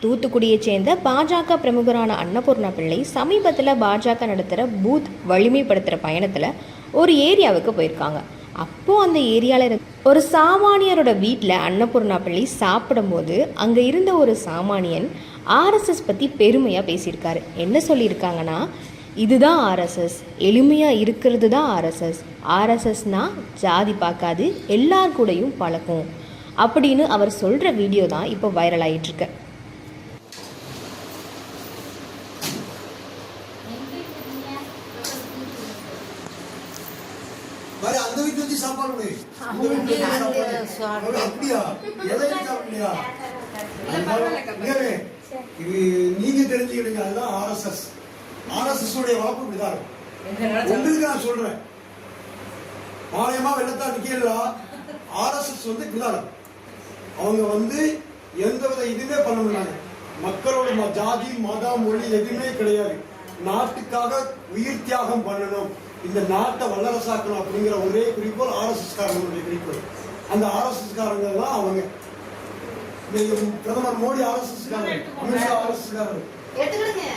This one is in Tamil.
தூத்துக்குடியைச் சேர்ந்த பாஜக பிரமுகரான அன்னபூர்ணா பிள்ளை சமீபத்தில் பாஜக நடத்துகிற பூத் வலிமைப்படுத்துகிற பயணத்தில் ஒரு ஏரியாவுக்கு போயிருக்காங்க. அப்போது அந்த ஏரியாவில் ஒரு சாமானியரோட வீட்டில் அன்னபூர்ணா பிள்ளை சாப்பிடும்போது அங்கே இருந்த ஒரு சாமானியன் ஆர்எஸ்எஸ் பற்றி பெருமையாக பேசியிருக்காரு. என்ன சொல்லியிருக்காங்கன்னா, இதுதான் ஆர்எஸ்எஸ், எளிமையாக இருக்கிறது தான் ஆர்எஸ்எஸ், ஆர்எஸ்எஸ்னால் ஜாதி பார்க்காது, எல்லார் கூடயும் பழகும் அப்படின்னு அவர் சொல்கிற வீடியோ தான் இப்போ வைரல் ஆகிட்டுருக்கு. அந்த வீட்டுல வந்து சாப்பாடு அப்படியா இது நீங்க தெரிஞ்சுக்கிடுங்க. அதுதான் ஆர்எஸ்எஸ். ஆர்எஸ்எஸ் உடைய வளர்ப்பு இப்படிதான். உங்களுக்கு நான் சொல்றேன், மாயமா வெள்ளத்தா நிக்கலா. ஆர்எஸ்எஸ் வந்து இப்படிதான். அவங்க வந்து எந்தவித இதுவுமே பண்ண முடியாது. மக்களோட ஜாதி மதம் மொழி எதுவுமே கிடையாது. நாட்டுக்காக உயிர் தியாகம் பண்ணணும், இந்த நாட்டை வல்லரசாக்கணும் அப்படிங்கிற ஒரே குறிக்கோள் ஆர்எஸ்எஸ் காரங்களுடைய குறிக்கோள். அந்த ஆர்எஸ்எஸ் காரங்க தான் அவங்க. பிரதமர் மோடி ஆர்எஸ்எஸ் காரங்க, அமித்ஷா ஆர்எஸ்எஸ் காரங்க. இது வந்து